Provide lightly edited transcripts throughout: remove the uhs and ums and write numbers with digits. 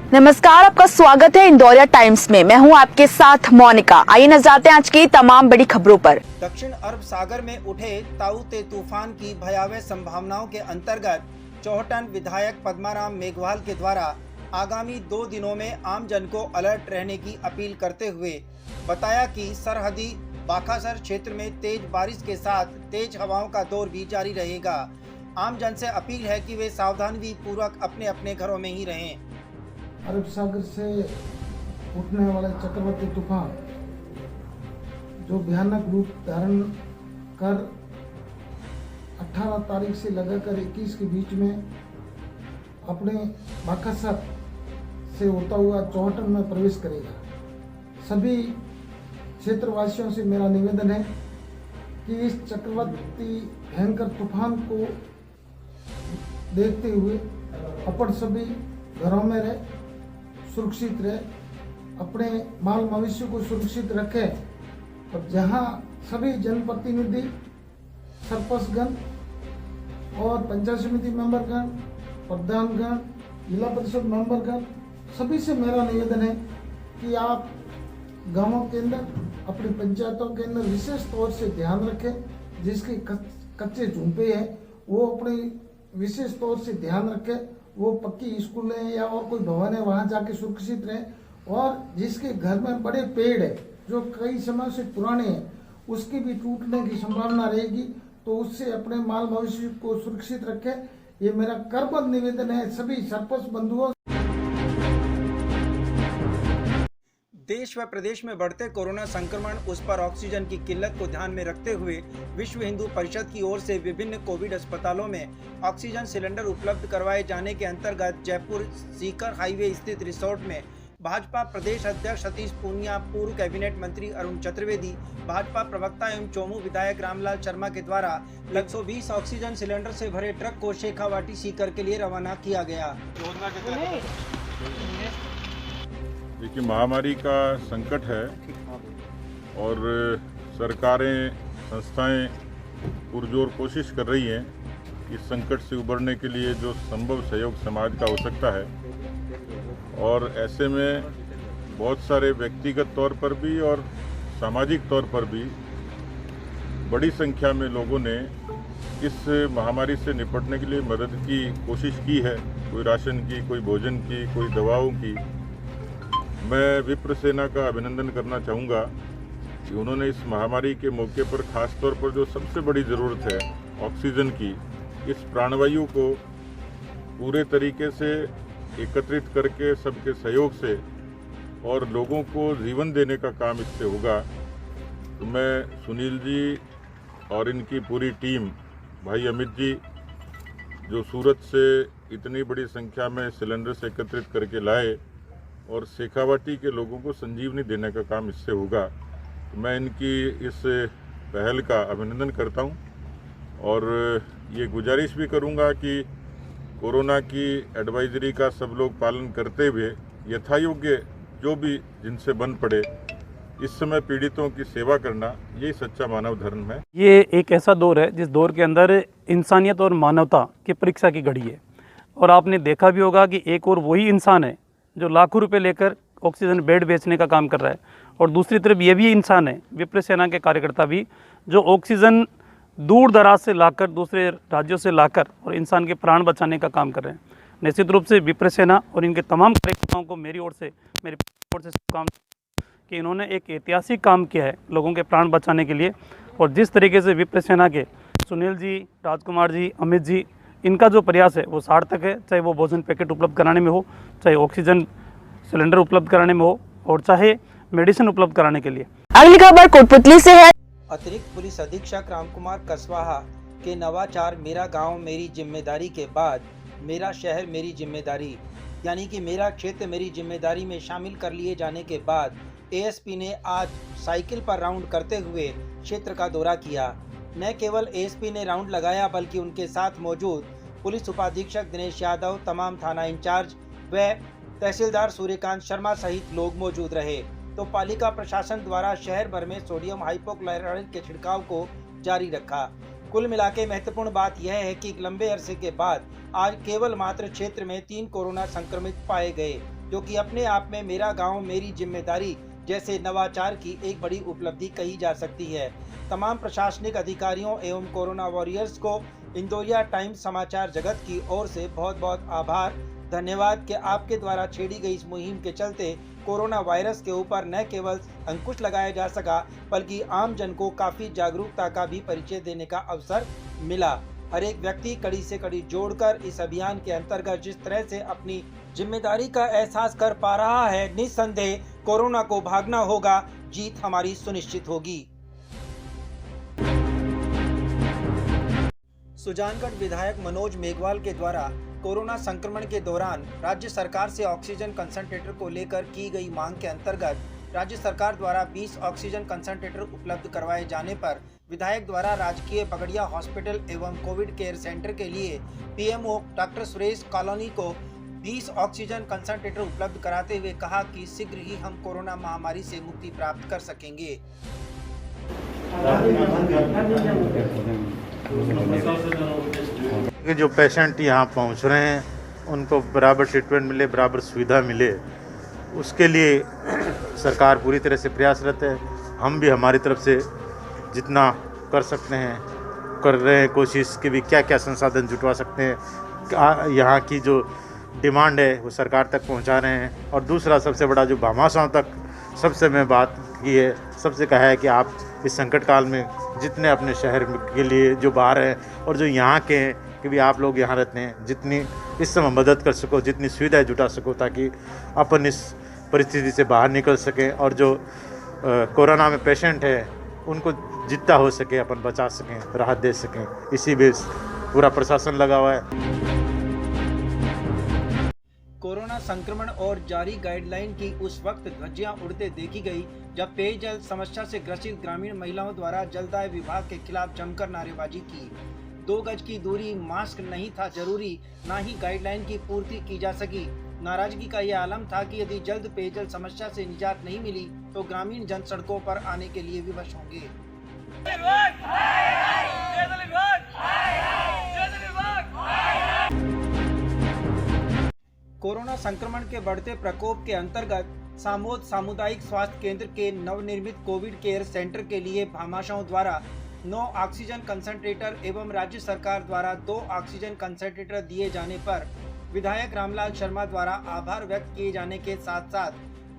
नमस्कार, आपका स्वागत है इंदौरिया टाइम्स में। मैं हूं आपके साथ मोनिका। आइए नजर डालते हैं आज की तमाम बड़ी खबरों पर। दक्षिण अरब सागर में उठे ताऊ ते तूफान की भयावह संभावनाओं के अंतर्गत चौहटन विधायक पद्माराम मेघवाल के द्वारा आगामी 2 दिनों में आम जन को अलर्ट रहने की अपील करते हुए बताया कि सरहदी बाखासर क्षेत्र में तेज बारिश के साथ तेज हवाओं का दौर भी जारी रहेगा। आम जन से अपील है कि वे सावधानी पूर्वक अपने अपने घरों में ही रहें। अरब सागर से उठने वाले चक्रवाती तूफान जो भयानक रूप धारण कर 18 तारीख से लगाकर 21 के बीच में अपने बाखासर से होता हुआ चौहटन में प्रवेश करेगा। सभी क्षेत्रवासियों से मेरा निवेदन है कि इस चक्रवाती भयंकर तूफान को देखते हुए अपन सभी घरों में रहे, सुरक्षित रहे, अपने माल मवेशी को सुरक्षित रखें। और जहां सभी जनप्रतिनिधि, सरपंचगण और पंचायत समिति मेंबरगण, प्रधानगण, जिला परिषद मेंबरगण, सभी से मेरा निवेदन है कि आप गांवों के अंदर, अपनी पंचायतों के अंदर विशेष तौर से ध्यान रखें। जिसके कच्चे झूंपे हैं वो अपनी विशेष तौर से ध्यान रखें। वो पक्की स्कूल है या और कोई भवन है वहाँ जाके सुरक्षित रहें। और जिसके घर में बड़े पेड़ है जो कई समय से पुराने हैं उसकी भी टूटने की संभावना रहेगी, तो उससे अपने माल मवेशी को सुरक्षित रखें। ये मेरा करबद्ध निवेदन है सभी सरपंच बंधुओं। देश व प्रदेश में बढ़ते कोरोना संक्रमण, उस पर ऑक्सीजन की किल्लत को ध्यान में रखते हुए विश्व हिंदू परिषद की ओर से विभिन्न कोविड अस्पतालों में ऑक्सीजन सिलेंडर उपलब्ध करवाए जाने के अंतर्गत जयपुर सीकर हाईवे स्थित रिसोर्ट में भाजपा प्रदेश अध्यक्ष सतीश पूनिया, पूर्व कैबिनेट मंत्री अरुण चतुर्वेदी, भाजपा प्रवक्ता एवं चोमू विधायक रामलाल शर्मा के द्वारा 120 ऑक्सीजन सिलेंडर से भरे ट्रक को शेखावाटी सीकर के लिए रवाना किया गया। देखिए, महामारी का संकट है और सरकारें, संस्थाएं पुरजोर कोशिश कर रही हैं इस संकट से उबरने के लिए जो संभव सहयोग समाज का हो सकता है। और ऐसे में बहुत सारे व्यक्तिगत तौर पर भी और सामाजिक तौर पर भी बड़ी संख्या में लोगों ने इस महामारी से निपटने के लिए मदद की कोशिश की है। कोई राशन की, कोई भोजन की, कोई दवाओं की। मैं विप्र सेना का अभिनंदन करना चाहूँगा कि उन्होंने इस महामारी के मौके पर खास तौर पर जो सबसे बड़ी ज़रूरत है ऑक्सीजन की, इस प्राणवायु को पूरे तरीके से एकत्रित करके सबके सहयोग से और लोगों को जीवन देने का काम इससे होगा। तो मैं सुनील जी और इनकी पूरी टीम, भाई अमित जी जो सूरत से इतनी बड़ी संख्या में सिलेंडर्स एकत्रित करके लाए और शेखावाटी के लोगों को संजीवनी देने का काम इससे होगा, तो मैं इनकी इस पहल का अभिनंदन करता हूं। और ये गुजारिश भी करूंगा कि कोरोना की एडवाइजरी का सब लोग पालन करते हुए यथायोग्य जो भी जिनसे बन पड़े इस समय पीड़ितों की सेवा करना, यही सच्चा मानव धर्म है। ये एक ऐसा दौर है जिस दौर के अंदर इंसानियत और मानवता की परीक्षा की घड़ी है। और आपने देखा भी होगा कि एक और वही इंसान है जो लाखों रुपए लेकर ऑक्सीजन बेड बेचने का काम कर रहा है, और दूसरी तरफ ये भी इंसान है, विप्र सेना के कार्यकर्ता भी, जो ऑक्सीजन दूर दराज से लाकर, दूसरे राज्यों से लाकर और इंसान के प्राण बचाने का काम कर रहे हैं। निश्चित रूप से विप्र सेना और इनके तमाम कार्यकर्ताओं को मेरी ओर से शुभकामनाएं कि इन्होंने एक ऐतिहासिक काम किया है लोगों के प्राण बचाने के लिए। और जिस तरीके से विप्र सेना के सुनील जी, राजकुमार जी, अमित जी, इनका जो प्रयास है वो सार्थक है। चाहे वो भोजन पैकेट उपलब्ध कराने में हो, चाहे ऑक्सीजन सिलेंडर उपलब्ध कराने में हो, और चाहे मेडिसिन उपलब्ध कराने के लिए। अगली खबर कोटपुतली से है। अतिरिक्त पुलिस अधीक्षक रामकुमार कसवाहा के नवाचार मेरा गांव मेरी जिम्मेदारी के बाद मेरा शहर मेरी जिम्मेदारी, यानी कि मेरा क्षेत्र मेरी जिम्मेदारी में शामिल कर लिए जाने के बाद एएसपी ने आज साइकिल पर राउंड करते हुए क्षेत्र का दौरा किया। न केवल एएसपी ने राउंड लगाया बल्कि उनके साथ मौजूद पुलिस उपाधीक्षक दिनेश यादव, तमाम थाना इंचार्ज व तहसीलदार सूर्यकांत शर्मा सहित लोग मौजूद रहे। तो पालिका प्रशासन द्वारा शहर भर में सोडियम हाइपोक्लोराइड के छिड़काव को जारी रखा। कुल मिलाके महत्वपूर्ण बात यह है कि लंबे अरसे के बाद आज केवल मात्र क्षेत्र में 3 कोरोना संक्रमित पाए गए। जो कि अपने आप में मेरा गांव मेरी जिम्मेदारी जैसे नवाचार की एक बड़ी उपलब्धि कही जा सकती है। तमाम प्रशासनिक अधिकारियों एवं कोरोना वॉरियर्स को इंदौरिया टाइम्स समाचार जगत की ओर से बहुत बहुत आभार, धन्यवाद कि आपके द्वारा छेड़ी गई इस मुहिम के चलते कोरोना वायरस के ऊपर न केवल अंकुश लगाया जा सका बल्कि आम जन को काफी जागरूकता का भी परिचय देने का अवसर मिला। हर एक व्यक्ति कड़ी से कड़ी जोड़कर इस अभियान के अंतर्गत जिस तरह से अपनी जिम्मेदारी का एहसास कर पा रहा है, निस्संदेह कोरोना को भागना होगा, जीत हमारी सुनिश्चित होगी। सुजानगढ़ विधायक मनोज मेघवाल के द्वारा कोरोना संक्रमण के दौरान राज्य सरकार से ऑक्सीजन कंसंट्रेटर को लेकर की गई मांग के अंतर्गत राज्य सरकार द्वारा 20 ऑक्सीजन कंसंट्रेटर उपलब्ध करवाए जाने पर विधायक द्वारा राजकीय पगड़िया हॉस्पिटल एवं कोविड केयर सेंटर के लिए पीएमओ डॉक्टर सुरेश कॉलोनी को 20 ऑक्सीजन कंसंट्रेटर उपलब्ध कराते हुए कहा कि शीघ्र ही हम कोरोना महामारी से मुक्ति प्राप्त कर सकेंगे। जो पेशेंट यहाँ पहुँच रहे हैं उनको बराबर ट्रीटमेंट मिले, बराबर सुविधा मिले, उसके लिए सरकार पूरी तरह से प्रयासरत है। हम भी हमारी तरफ से जितना कर सकते हैं कर रहे हैं कोशिश कि भी क्या क्या संसाधन जुटवा सकते हैं। यहाँ की जो डिमांड है वो सरकार तक पहुँचा रहे हैं। और दूसरा सबसे बड़ा जो भामाशाहों तक सबसे मैं बात की है, सबसे कहा है कि आप इस संकट काल में जितने अपने शहर के लिए जो बाहर हैं और जो यहाँ के हैं कि भी आप लोग यहाँ रहते हैं, जितनी इस समय मदद कर सको, जितनी सुविधाएं जुटा सको ताकि अपन इस परिस्थिति से बाहर निकल सकें और जो कोरोना में पेशेंट है उनको जितना हो सके अपन बचा सकें, राहत दे सकें। इसी बेस पूरा प्रशासन लगा हुआ है। कोरोना संक्रमण और जारी गाइडलाइन की उस वक्त धज्जियां उड़ते देखी गई जब पेयजल समस्या से ग्रसित ग्रामीण महिलाओं द्वारा जलदाय विभाग के खिलाफ जमकर नारेबाजी की। 2 गज की दूरी, मास्क नहीं था जरूरी, ना ही गाइडलाइन की पूर्ति की जा सकी। नाराजगी का यह आलम था कि यदि जल्द पेयजल समस्या से निजात नहीं मिली तो ग्रामीण जन सड़कों पर आने के लिए विवश होंगे। कोरोना संक्रमण के बढ़ते प्रकोप के अंतर्गत सामोद सामुदायिक स्वास्थ्य केंद्र के नवनिर्मित कोविड केयर सेंटर के लिए भामाशाहों द्वारा 9 ऑक्सीजन कंसंट्रेटर एवं राज्य सरकार द्वारा 2 ऑक्सीजन कंसंट्रेटर दिए जाने पर विधायक रामलाल शर्मा द्वारा आभार व्यक्त किए जाने के साथ साथ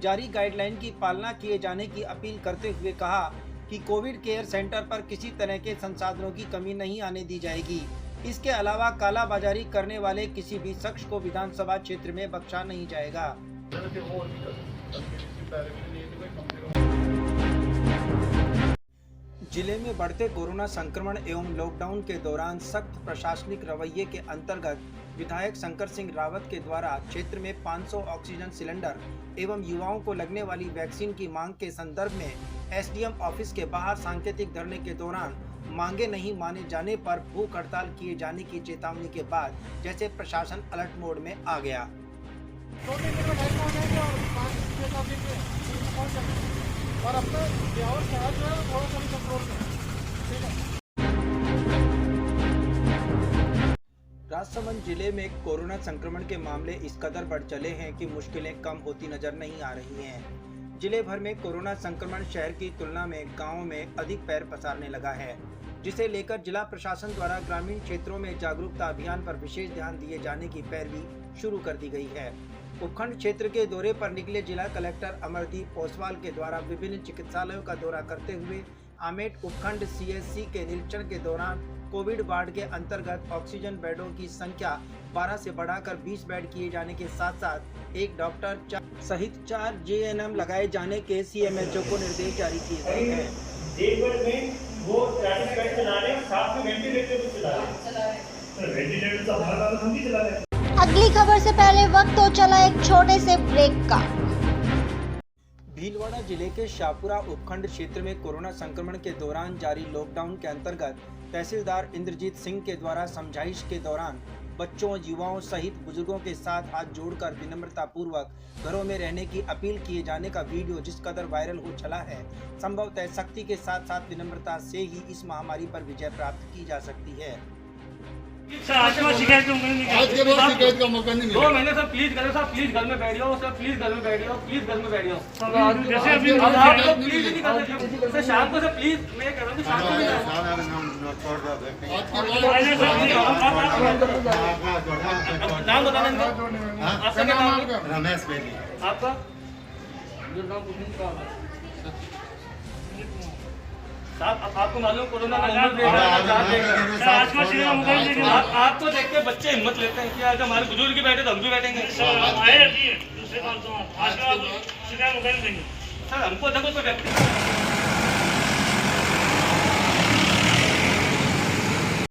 जारी गाइडलाइन की पालना किए जाने की अपील करते हुए कहा कि कोविड केयर सेंटर पर किसी तरह के संसाधनों की कमी नहीं आने दी जाएगी। इसके अलावा कालाबाजारी करने वाले किसी भी शख्स को विधानसभा क्षेत्र में बख्शा नहीं जाएगा। जिले में बढ़ते कोरोना संक्रमण एवं लॉकडाउन के दौरान सख्त प्रशासनिक रवैये के अंतर्गत विधायक शंकर सिंह रावत के द्वारा क्षेत्र में 500 ऑक्सीजन सिलेंडर एवं युवाओं को लगने वाली वैक्सीन की मांग के संदर्भ में एसडीएम ऑफिस के बाहर सांकेतिक धरने के दौरान मांगे नहीं माने जाने पर भूख हड़ताल किए जाने की चेतावनी के बाद जैसे प्रशासन अलर्ट मोड में आ गया। और अपना और शहर जो है थोड़ा सा कंट्रोल में, ठीक है। राजसमंद जिले में कोरोना संक्रमण के मामले इस कदर बढ़ चले हैं कि मुश्किलें कम होती नजर नहीं आ रही हैं। जिले भर में कोरोना संक्रमण शहर की तुलना में गांवों में अधिक पैर पसारने लगा है, जिसे लेकर जिला प्रशासन द्वारा ग्रामीण क्षेत्रों में जागरूकता अभियान पर विशेष ध्यान दिए जाने की पैरवी शुरू कर दी गई है। उपखंड क्षेत्र के दौरे पर निकले जिला कलेक्टर अमरदीप ओसवाल के द्वारा विभिन्न चिकित्सालयों का दौरा करते हुए आमेट उपखंड सीएचसी के निरीक्षण के दौरान कोविड वार्ड के अंतर्गत ऑक्सीजन बेडों की संख्या 12 से बढ़ाकर 20 बेड किए जाने के साथ साथ एक डॉक्टर सहित 4 जेएनएम लगाए जाने के सीएमएचओ को निर्देश जारी किए गए हैं। एक में वो 40 बेड चला रहे हैं, साथ में वेंटिलेटर भी चला रहे हैं। वेंटिलेटर तो हर बार हम भी चला रहे हैं। अगली खबर से पहले वक्त हो चला एक छोटे से ब्रेक का। भीलवाड़ा जिले के शाहपुरा उपखंड क्षेत्र में कोरोना संक्रमण के दौरान जारी लॉकडाउन के अंतर्गत तहसीलदार इंद्रजीत सिंह के द्वारा समझाइश के दौरान बच्चों, युवाओं सहित बुजुर्गों के साथ हाथ जोड़कर विनम्रता पूर्वक घरों में रहने की अपील किए जाने का वीडियो जिस कदर वायरल हो चला है, संभवतः सख्ती के साथ साथ विनम्रता से ही इस महामारी पर विजय प्राप्त की जा सकती है। सर आज के बाद शिकायत का मौका नहीं मिलेगा। आज के बाद शिकायत का मौका नहीं 2 मिलेगा। महीने से प्लीज करो सर, प्लीज घर में बैठ जाओ सर, प्लीज घर में बैठ जाओ, प्लीज घर में बैठ जाओ। जैसे अभी अब आप लोग प्लीज नहीं कर सकते सर, शाम को सर प्लीज, मैं कह रहा हूँ शाम को भी आज के बाद नाम बताना इनका। आपका क्या नाम है? रमेश बेदी। आपका नाम कुछ नहीं कहा साहब, अब आपको मालूम कोरोना का आज के बाद शिकायत का मौका नहीं मिलेगा। आपको देख के बच्चे हिम्मत लेते हैं कि आज हमारे बुजुर्ग भी बैठे तो हम भी बैठेंगे। आए रहती है दूसरे बात तो आज के बाद शिकायत मौका नहीं देंगे। सर हमको देखो तो व्यक्ति